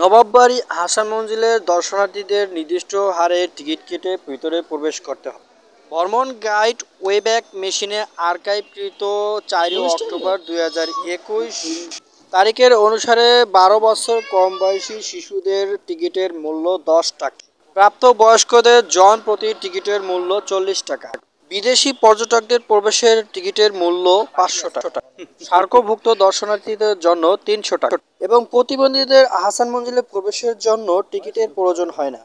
নবাববাড়ি হাসান মঞ্জিলের দর্শনার্থীদের নির্দিষ্ট হারে টিকিট কেটে ভিতরে প্রবেশ করতে হয়। ভ্রমণ গাইড ওয়েব্যাক মেশিনে আর্কাইভকৃত 4 অক্টোবর 2021 তারিখের অনুসারে 12 বছর কম বয়সী শিশুদের টিকিটের মূল্য 10 টাকা। প্রাপ্তবয়স্কদের জন প্রতি টিকিটের মূল্য 40 টাকা। বিদেশি পর্যটকদের প্রবেশের টিকিটের মূল্য 500 টাকা। সার্কভুক্ত দর্শনার্থীদের জন্য 300 টাকা এবং প্রতিবন্ধীদের হাসান মঞ্জিলে প্রবেশের জন্য টিকিটের প্রয়োজন হয় না।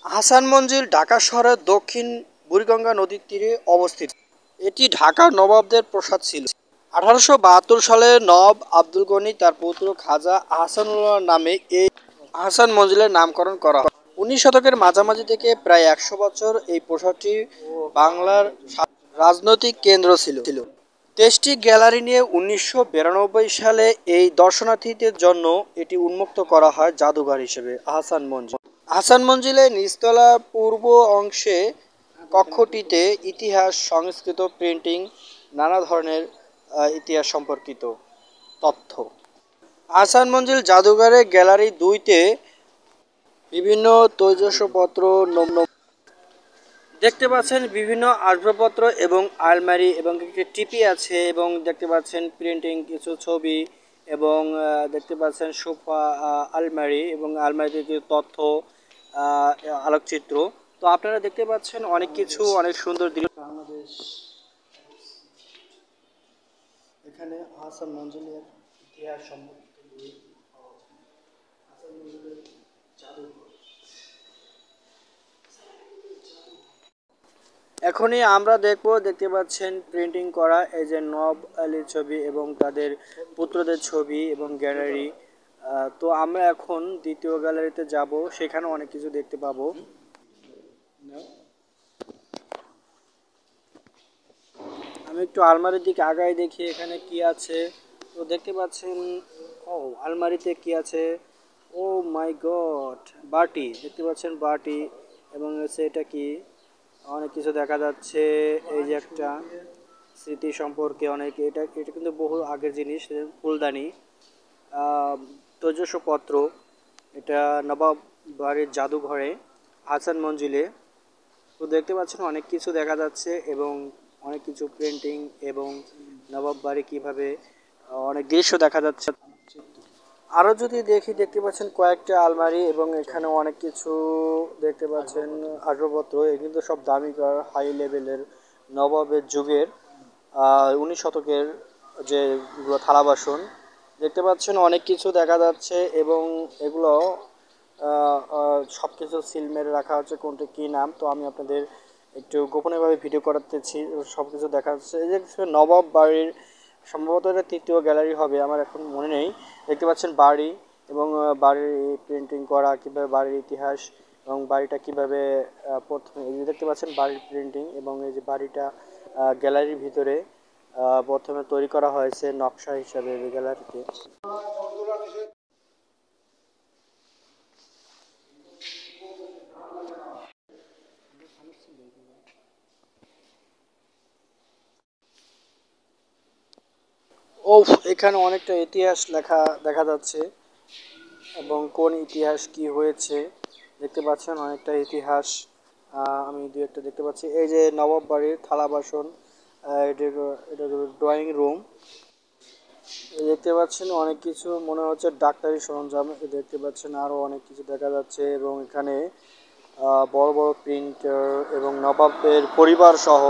হাসান মঞ্জিল ঢাকা শহরের দক্ষিণ বুড়িগঙ্গা নদীর তীরে অবস্থিত। এটি ঢাকার নবাবদের প্রাসাদ ছিল। 1872 সালে নবাব আব্দুল গনি তার পুত্র খাজা আহসানুল্লাহ নামে এই হাসান মঞ্জিলের নামকরণ করা হয়। 19 শতকের মাঝামাঝি থেকে প্রায় 100 বছর এই প্রাসাদটি বাংলার রাজনৈতিক কেন্দ্র ছিল। 23টি গ্যালারি নিয়ে 1992 সালে এই দর্শনার্থীদের জন্য এটি উন্মুক্ত করা হয় জাদুঘর হিসেবে আহসান মঞ্জিল। হাসান মঞ্জিলের নিচতলা পূর্ব অংশে কক্ষটিতে ইতিহাস, সংস্কৃত, প্রিন্টিং, নানা ধরনের ইতিহাস সম্পর্কিত তথ্য। হাসান মঞ্জিল জাদুঘরের গ্যালারি 2-তে বিভিন্ন তৈজসপত্র দেখতে পাচ্ছেন, বিভিন্ন আসবাবপত্র এবং আলমারি এবং একটি টিপি আছে এবং দেখতে পাচ্ছেন প্রিন্টিং কিছু ছবি এবং দেখতে পাচ্ছেন সোফা, আলমারি এবং আলমারিতে কিছু তথ্য, আলোকচিত্র। তো আপনারা দেখতে পাচ্ছেন অনেক কিছু, অনেক সুন্দর দৃশ্য। বাংলাদেশ এখানে হাসান মঞ্জিলের ইতিহাস সম্পর্কিত বই, হাসান মঞ্জিলের জাদুঘর। এখনই আমরা দেখতে পাচ্ছেন প্রিন্টিং করা এই যে নওয়াব আলীর ছবি এবং তাদের পুত্রদের ছবি এবং গ্যালারি। তো আমরা এখন দ্বিতীয় গ্যালারিতে যাব, সেখানে অনেক কিছু দেখতে পাবো। আমি একটু আলমারির দিকে আগাই দেখি এখানে কি আছে। তো দেখতে পাচ্ছেন, ও আলমারিতে কি আছে, ও মাই গড, বাটি দেখতে পাচ্ছেন, বাটি এবং এটা কি অনেক কিছু দেখা যাচ্ছে। এই যে একটা স্মৃতি সম্পর্কে অনেক, এটা এটা কিন্তু বহু আগের জিনিস। ফুলদানি, তৈজসপত্র, এটা নবাব বাড়ির জাদুঘরে হাসান মঞ্জিলে। তো দেখতে পাচ্ছেন অনেক কিছু দেখা যাচ্ছে এবং অনেক কিছু প্রিন্টিং এবং নবাব বাড়ি কীভাবে অনেক দৃশ্য দেখা যাচ্ছে। আরও যদি দেখতে পাচ্ছেন কয়েকটা আলমারি এবং এখানে অনেক কিছু দেখতে পাচ্ছেন আসবাবপত্র। এগুলো কিন্তু সব দামিকার, হাই লেভেলের, নবাবের যুগের 19 শতকের যেগুলো থালা বাসন দেখতে পাচ্ছেন, অনেক কিছু দেখা যাচ্ছে এবং এগুলো সব কিছু সিল মেরে রাখা হচ্ছে, কোনটা কী নাম তো আমি আপনাদের একটু গোপনীয়ভাবে ভিডিও করাতেছি। সব কিছু দেখা যাচ্ছে। এই যে নবাব বাড়ির সম্ভবত এটা তৃতীয় গ্যালারি হবে, আমার এখন মনে নেই। দেখতে পাচ্ছেন বাড়ি এবং বাড়ির প্রিন্টিং করা, কীভাবে বাড়ির ইতিহাস এবং বাড়িটা কীভাবে প্রথমে, এই যে দেখতে পাচ্ছেন বাড়ির প্রিন্টিং এবং এই যে বাড়িটা গ্যালারির ভিতরে প্রথমে তৈরি করা হয়েছে নকশা হিসাবে এই গ্যালারিতে। ও, এখানে অনেকটা ইতিহাস লেখা দেখা যাচ্ছে এবং কোন ইতিহাস কি হয়েছে দেখতে পাচ্ছেন, অনেকটা ইতিহাস। আমি দু একটা দেখতে পাচ্ছি। এই যে নবাব বাড়ির থালা বাসন, এটা এটা ড্রয়িং রুম। দেখতে পাচ্ছেন অনেক কিছু, মনে হচ্ছে ডাক্তারি সরঞ্জাম। দেখতে পাচ্ছেন আরও অনেক কিছু দেখা যাচ্ছে এবং এখানে বড় বড় প্রিন্টার এবং নবাবের পরিবার সহ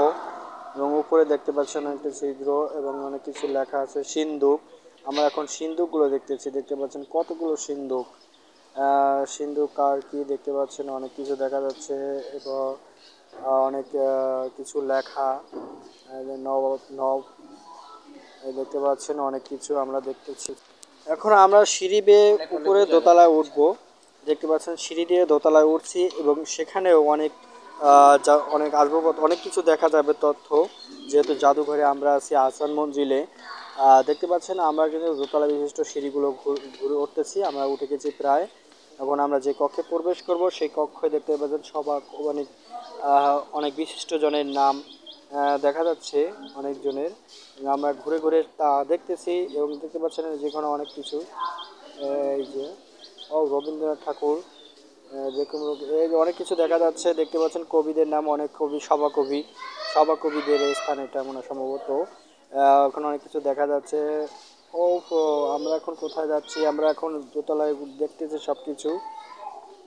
এবং উপরে দেখতে পাচ্ছেন একটা ছিদ্র এবং অনেক কিছু লেখা আছে। সিন্দুক, আমরা এখন সিন্দুকগুলো দেখতেছি। দেখতে পাচ্ছেন কতগুলো সিন্দুক, সিন্দুক আর কি দেখতে পাচ্ছেন, অনেক কিছু দেখা যাচ্ছে এবং অনেক কিছু লেখা নব দেখতে পাচ্ছেন, অনেক কিছু আমরা দেখতেছি। এখন আমরা সিঁড়ি বেয়ে উপরে দোতলায় উঠবো। দেখতে পাচ্ছেন সিঁড়ি দিয়ে দোতলায় উঠছি এবং সেখানেও অনেক অনেক আসবাবপত্র, অনেক কিছু দেখা যাবে তথ্য, যেহেতু জাদুঘরে আমরা আছি হাসান মঞ্জিলে। দেখতে পাচ্ছেন আমরা কিন্তু দোতলা বিশিষ্ট সিঁড়িগুলো ঘুরে উঠতেছি। আমরা উঠে গেছি প্রায়। এখন আমরা যে কক্ষে প্রবেশ করব সেই কক্ষে দেখতে পাচ্ছেন সবার অনেক অনেক বিশিষ্ট জনের নাম দেখা যাচ্ছে অনেকজনের। আমরা ঘুরে ঘুরে তা দেখতেছি এবং দেখতে পাচ্ছেন যেখানে অনেক কিছু, এই যে ও রবীন্দ্রনাথ ঠাকুর, যে কোনো এই যে অনেক কিছু দেখা যাচ্ছে, দেখতে পাচ্ছেন কবিদের নাম, অনেক কবি, সভাকবিদের স্থান এটা মনে হয় সম্ভবত। ওখানে অনেক কিছু দেখা যাচ্ছে। ও আমরা এখন কোথায় যাচ্ছি? আমরা এখন দোতলায় দেখতেছি সব কিছু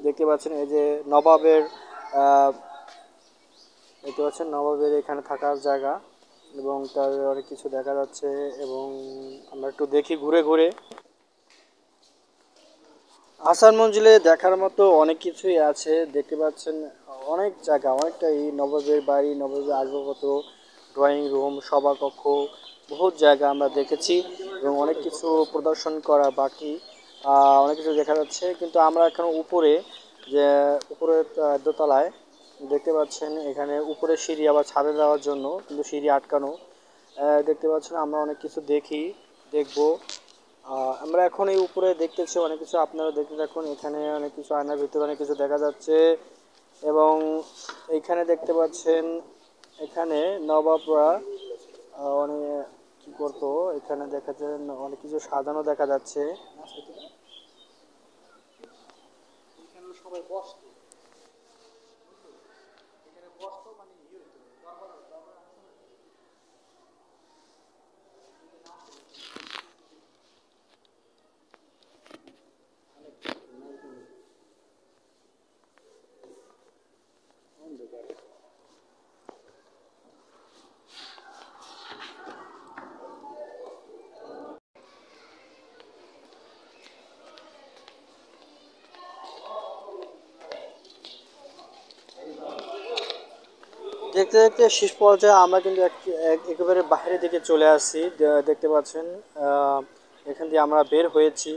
দেখতে পাচ্ছেন। এই যে নবাবের আহ, দেখতে পাচ্ছেন নবাবের এখানে থাকার জায়গা, এবং তার অনেক কিছু দেখা যাচ্ছে। এবং আমরা একটু দেখি ঘুরে ঘুরে। আসার মঞ্জিলে দেখার মতো অনেক কিছুই আছে, দেখতে পাচ্ছেন অনেক জায়গা, অনেকটাই নবাবের বাড়ি, নবাবের আসবাবপত্র, ড্রয়িং রুম, সভাকক্ষ, বহুত জায়গা আমরা দেখেছি, এবং অনেক কিছু প্রদর্শন করা বাকি। অনেক কিছু দেখা যাচ্ছে, কিন্তু আমরা এখন উপরে, যে উপরে দোতলায় দেখতে পাচ্ছেন, এখানে উপরে সিঁড়ি, আবার ছাদে যাওয়ার জন্য কিন্তু সিঁড়ি আটকানো। দেখতে পাচ্ছেন আমরা অনেক কিছু দেখবো। আমরা এখন এই উপরে দেখতেছি অনেক কিছু, আপনারা দেখতে থাকুন। এখানে অনেক কিছু, আয়নার ভিতরে অনেক কিছু দেখা যাচ্ছে। এবং এইখানে দেখতে পাচ্ছেন, এখানে নবাবরা অনেক কি করতো, এখানে দেখা যায় অনেক কিছু সাজানো দেখা যাচ্ছে। দেখতে দেখতে শেষ পর্যায়ে আমরা কিন্তু একেবারে বাইরের দিকে চলে আসছি। দেখতে পাচ্ছেন, আহ, এখান দিয়ে আমরা বের হয়েছি।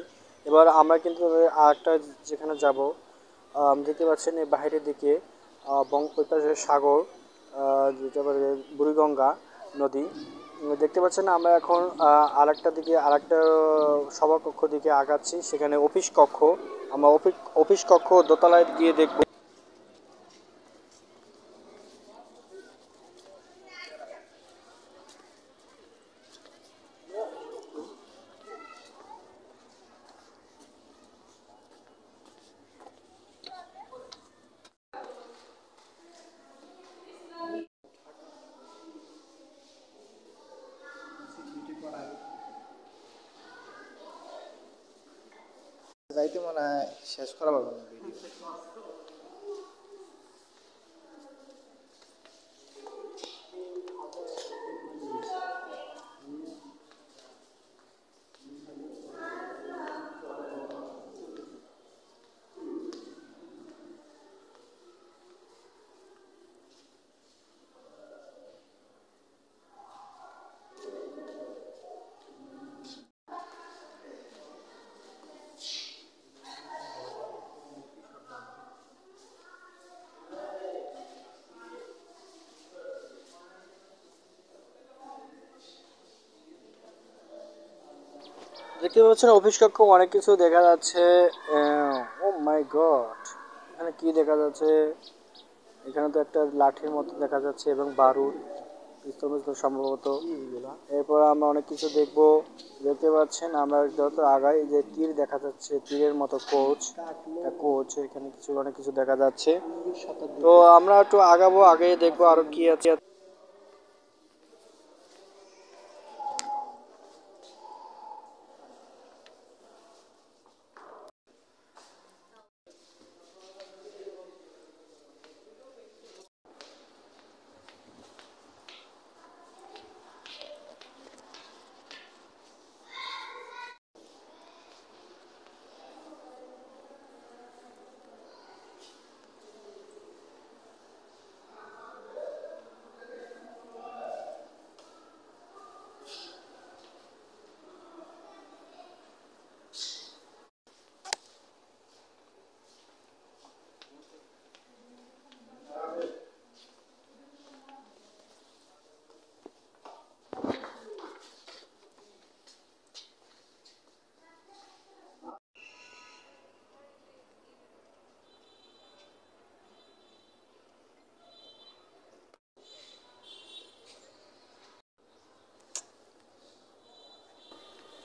এবার আমরা কিন্তু আরেকটা যেখানে যাব, দেখতে পাচ্ছেন এই বাইরের দিকে ওই পাশে সাগর, তারপরে বুড়িগঙ্গা নদী। দেখতে পাচ্ছেন আমরা এখন আরেকটা সভাকক্ষ দিকে আগাচ্ছি, সেখানে অফিস কক্ষ। আমরা অফিস কক্ষ দোতলায় গিয়ে দেখব। যাইতে মনে হয় শেষ করা পারবো না ভিডিও। দেখতে পাচ্ছেন অফিস কক্ষ, অনেক কিছু দেখা যাচ্ছে। ও মাই গড, এখানে কি দেখা যাচ্ছে? এখানে তো একটা লাঠির মতো দেখা যাচ্ছে, এবং বারুদ পিস্তল মিস্তল সম্ভবত। এরপর আমরা অনেক কিছু দেখব। দেখতে পাচ্ছেন আমরা যত আগাই, যে তীর দেখা যাচ্ছে, তীরের মতো কোচ এখানে কিছু অনেক কিছু দেখা যাচ্ছে। তো আমরা একটু আগাবো, আগে দেখবো আরো কি আছে।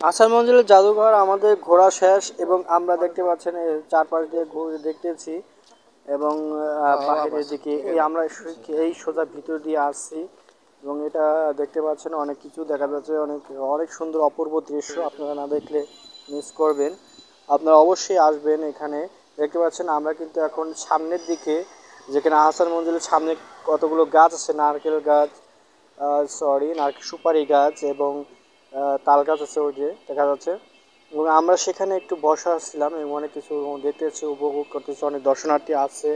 আসার মঞ্জিলের জাদুঘর আমাদের ঘোরা শেষ এবং আমরা দেখতে পাচ্ছেন চারপাশ দিয়ে ঘুরে দেখতেছি এবং বাহিরের দিকে ঠিক এই আছে। আমরা এই সোজা ভিতর দিয়ে আসছি এবং এটা দেখতে পাচ্ছেন অনেক কিছু দেখা যাচ্ছে, অনেক অনেক সুন্দর অপূর্ব দৃশ্য, আপনারা না দেখলে মিস করবেন। আপনারা অবশ্যই আসবেন এখানে। দেখতে পাচ্ছেন আমরা কিন্তু এখন সামনের দিকে, যেখানে আহসান মঞ্জিলের সামনে কতগুলো গাছ আছে, নারকেল গাছ, নারকেল সুপারি গাছ এবং তাল গাছ আছে, ওই যে দেখা যাচ্ছে। এবং আমরা সেখানে একটু বসা আসছিলাম এবং অনেক কিছু দেখতেছি, উপভোগ করতেছি, অনেক দর্শনার্থী আছে,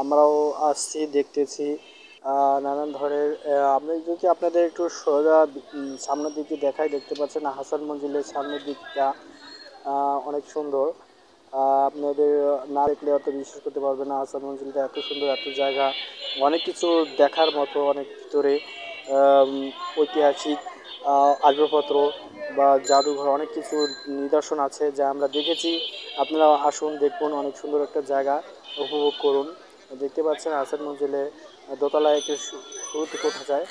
আমরাও আসছি দেখতেছি নানান ধরনের। আমি যদি আপনাদের একটু সোজা সামনের দিকে দেখাই, দেখতে পাচ্ছেন হাসান মঞ্জিলের সামনের দিকটা অনেক সুন্দর। আপনাদের না দেখলে অত বিশ্বাস করতে পারবে না, হাসান মঞ্জিলটা এত সুন্দর, এত জায়গা, অনেক কিছু দেখার মতো, অনেক ভিতরে আম, ঐতিহাসিক আসবাবপত্র বা জাদুঘর অনেক কিছু নিদর্শন আছে যা আমরা দেখেছি। আপনারা আসুন, দেখুন, অনেক সুন্দর একটা জায়গা, উপভোগ করুন। দেখতে পাচ্ছেন হাসান মঞ্জিলে দোতলায় একটু শুরু থেকে ওঠা যায়।